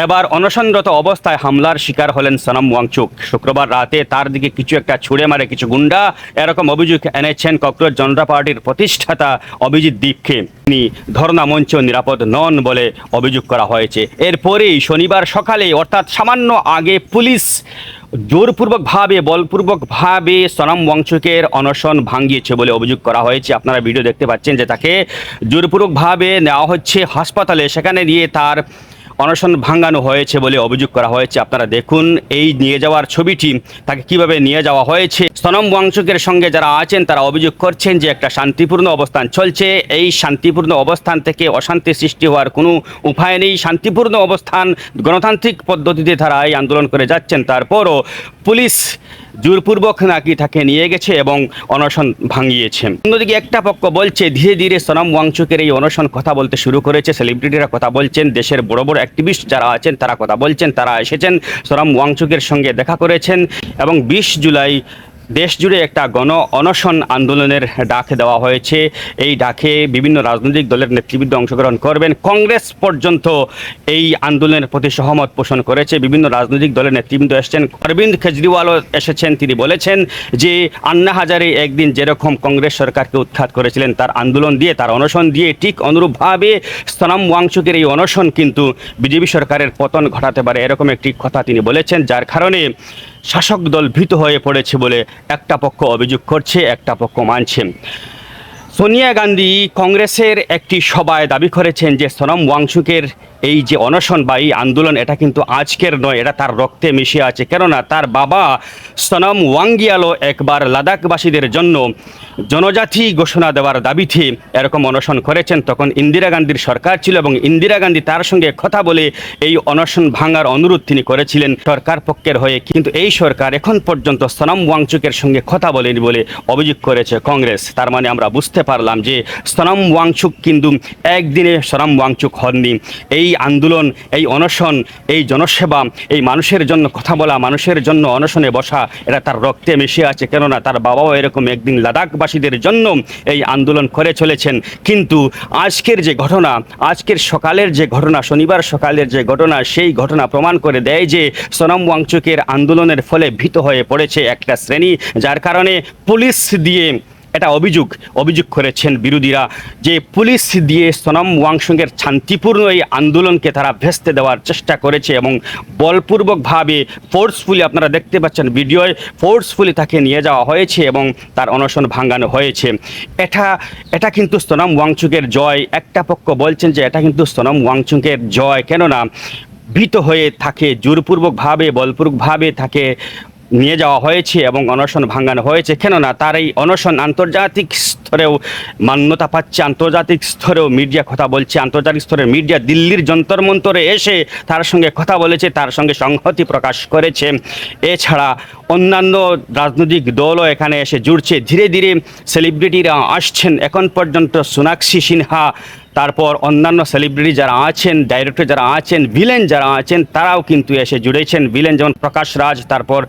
এবার অনশনরত অবস্থায় হামলার শিকার হলেন সোনম ওয়াংচুক। শুক্রবার রাতে তার দিকে কিছু একটা ছুড়ে মারে কিছু গুন্ডা, এরকম অভিযোগ এনেছেন ককরোচ জনতা পার্টির প্রতিষ্ঠাতা অভিজিৎ দীপকে। তিনি ধর্ণা মঞ্চ নিরাপদ নন বলে অভিযোগ করা হয়েছে। এরপরেই শনিবার সকালে অর্থাৎ সামান্য আগে পুলিশ জোরপূর্বকভাবে বলপূর্বকভাবে সোনম ওয়াংচুকের অনশন ভাঙিয়েছে বলে অভিযোগ করা হয়েছে। আপনারা ভিডিও দেখতে পাচ্ছেন যে তাকে জোরপূর্বকভাবে নেওয়া হচ্ছে হাসপাতালে, সেখানে নিয়ে তার অনশন ভাঙানো হয়েছে বলে অভিযোগ করা হয়েছে। আপনারা দেখুন এই নিয়ে যাওয়ার ছবিটি, তাকে কিভাবে নিয়ে যাওয়া হয়েছে। সোনম ওয়াংচুকের সঙ্গে যারা আছেন তারা অভিযোগ করছেন যে একটা শান্তিপূর্ণ অবস্থান চলছে, এই শান্তিপূর্ণ অবস্থান থেকে অশান্তি সৃষ্টি হওয়ার কোনো উপায় নেই। শান্তিপূর্ণ অবস্থান, গণতান্ত্রিক পদ্ধতিতে তারা এই আন্দোলন করে যাচ্ছেন, তারপরও পুলিশ জোরপূর্বক নাকি তাকে নিয়ে গেছে এবং অনশন ভাঙিয়েছে। অন্যদিকে একটা পক্ষ বলছে ধীরে ধীরে সোনম ওয়াংচুকের এই অনশন কথা বলতে শুরু করেছে, সেলিব্রিটিরা কথা বলছেন, দেশের বড় বড় অ্যাক্টিভিস্ট যারা আছেন তারা কথা বলছেন, তারা এসেছেন সোনম ওয়াংচুকের সঙ্গে দেখা করেছেন এবং 20 জুলাই দেশ জুড়ে একটা গণ অনশন আন্দোলনের ডাক দেওয়া হয়েছে। এই ডাকে বিভিন্ন রাজনৈতিক দলের নেতৃবৃন্দ অংশগ্রহণ করবেন। কংগ্রেস পর্যন্ত এই আন্দোলনের প্রতি সহমত পোষণ করেছে। বিভিন্ন রাজনৈতিক দলের নেতৃবৃন্দ এসেছেন, অরবিন্দ কেজরিওয়ালও এসেছেন। তিনি বলেছেন যে আন্না হাজারে একদিন যেরকম কংগ্রেস সরকারকে উৎখাত করেছিলেন তার আন্দোলন দিয়ে, তার অনশন দিয়ে, ঠিক অনুরূপভাবে সোনম ওয়াংচুকের এই অনশন কিন্তু বিজেপি সরকারের পতন ঘটাতে পারে, এরকম একটি কথা তিনি বলেছেন, যার কারণে শাসক দল ভীত হয়ে পড়েছে বলে একটা পক্ষ অভিযোগ করছে, একটা পক্ষ মানছে। সোনিয়া গান্ধী কংগ্রেসের একটি সভায় দাবি করেছেন যে সোনম ওয়াংচুকের এই যে অনশন বা এই আন্দোলন এটা কিন্তু আজকের নয়, এটা তার রক্তে মিশে আছে। কেননা তার বাবা সোনম ওয়াংগিয়ালও একবার লাদাখবাসীদের জন্য জনজাতি ঘোষণা দেওয়ার দাবিতে এরকম অনশন করেছেন। তখন ইন্দিরা গান্ধীর সরকার ছিল এবং ইন্দিরা গান্ধী তার সঙ্গে কথা বলে এই অনশন ভাঙার অনুরোধ তিনি করেছিলেন সরকার পক্ষের হয়ে। কিন্তু এই সরকার এখন পর্যন্ত সোনম ওয়াংচুকের সঙ্গে কথা বলেনি বলে অভিযোগ করেছে কংগ্রেস। তার মানে আমরা বুঝতে পারলাম যে সোনম ওয়াংচুক কিন্তু একদিনে সোনম ওয়াংচুক হননি। এই আন্দোলন, এই অনশন, এই জনসেবা, এই মানুষের জন্য কথা বলা, মানুষের জন্য অনশনে বসা, এটা তার রক্তে মিশে আছে। কেননা তার বাবাও এরকম একদিন লাদাখবাসীদের জন্য এই আন্দোলন করে চলেছেন। কিন্তু আজকের যে ঘটনা, আজকের সকালের যে ঘটনা, শনিবার সকালের যে ঘটনা, সেই ঘটনা প্রমাণ করে দেয় যে সোনম ওয়াংচুকের আন্দোলনের ফলে ভীত হয়ে পড়েছে একটা শ্রেণী, যার কারণে পুলিশ দিয়ে এটা অভিযোগ করেছেন বিরোধীরা যে পুলিশ দিয়ে সোনম ওয়াংচুকের শান্তিপূর্ণ এই আন্দোলনকে তারা ভেস্তে দেওয়ার চেষ্টা করেছে এবং বলপূর্বকভাবে ফোর্সফুলি, আপনারা দেখতে পাচ্ছেন ভিডিওয়, ফোর্সফুলি তাকে নিয়ে যাওয়া হয়েছে এবং তার অনশন ভাঙানো হয়েছে। এটা কিন্তু সোনম ওয়াংচুকের জয়। একটা পক্ষ বলছেন যে এটা কিন্তু সোনম ওয়াংচুকের জয়, কেননা ভীত হয়ে থাকে জোরপূর্বকভাবে, বলপূর্বকভাবে তাকে নিয়ে যাওয়া হয়েছে এবং অনশন ভাঙানো হয়েছে। কেননা তার এই অনশন আন্তর্জাতিক স্তরেও মান্যতা পাচ্ছে, আন্তর্জাতিক স্তরেও মিডিয়া কথা বলছে, আন্তর্জাতিক স্তরের মিডিয়া দিল্লির যন্তর মন্তরে এসে তার সঙ্গে কথা বলেছে, তার সঙ্গে সংহতি প্রকাশ করেছে। এছাড়া অন্যান্য রাজনৈতিক দলও এখানে এসে জুড়ছে। ধীরে ধীরে সেলিব্রিটিরা আসছেন। এখন পর্যন্ত সোনাক্ষী সিনহা, তারপর অন্যান্য সেলিব্রিটি যারা আছেন, ডাইরেক্টর যারা আছেন, ভিলেন যারা আছেন, তারাও কিন্তু এসে জুড়েছেন। ভিলেন যেমন প্রকাশ রাজ, তারপর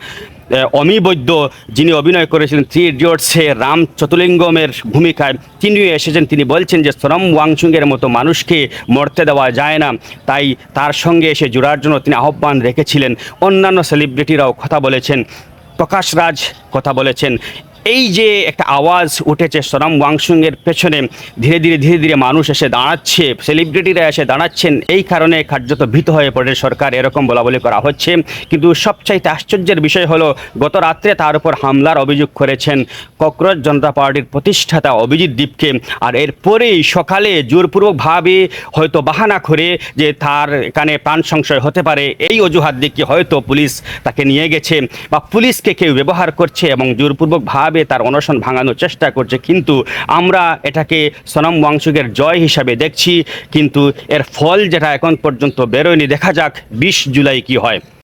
অমি বৈদ্য যিনি অভিনয় করেছিলেন 3 ইডিয়টসে রাম চতুলিঙ্গমের ভূমিকায়, তিনিও এসেছেন। তিনি বলছেন যে সোনম ওয়াংচুকের মতো মানুষকে মরতে দেওয়া যায় না, তাই তার সঙ্গে এসে জুড়ার জন্য তিনি আহ্বান রেখেছিলেন। অন্যান্য সেলিব্রিটিরাও কথা বলেছেন, প্রকাশ রাজ কথা বলেছেন। এই যে একটা আওয়াজ উঠেছে সোনম ওয়াংচুকের পেছনে, ধীরে ধীরে মানুষ এসে দাঁড়াচ্ছে, সেলিব্রিটিরা এসে দাঁড়াচ্ছেন। এই কারণে কার্যত ভীত হয়ে পড়ে সরকার, এরকম বলাবলি করা হচ্ছে। কিন্তু সবচাইতে আশ্চর্যের বিষয় হলো গত রাত্রে তার উপর হামলার অভিযোগ করেছেন ককরোচ জনতা পার্টির প্রতিষ্ঠাতা অভিজিৎ দীপকে। আর এরপরেই সকালে জোরপূর্বকভাবে হয়তো বাহানা করে যে তার এখানে প্রাণ সংশয় হতে পারে, এই অজুহাত দেখিয়ে হয়তো পুলিশ তাকে নিয়ে গেছে বা পুলিশকে কেউ ব্যবহার করছে এবং জোরপূর্বকভাবে তার অনশন ভাঙানোর চেষ্টা করছে। কিন্তু আমরা এটাকে সোনম ওয়াংচুকের জয় হিসাবে দেখছি, কিন্তু এর ফল যেটা এখন পর্যন্ত বেরোয়নি। দেখা যাক 20 জুলাই কি হয়।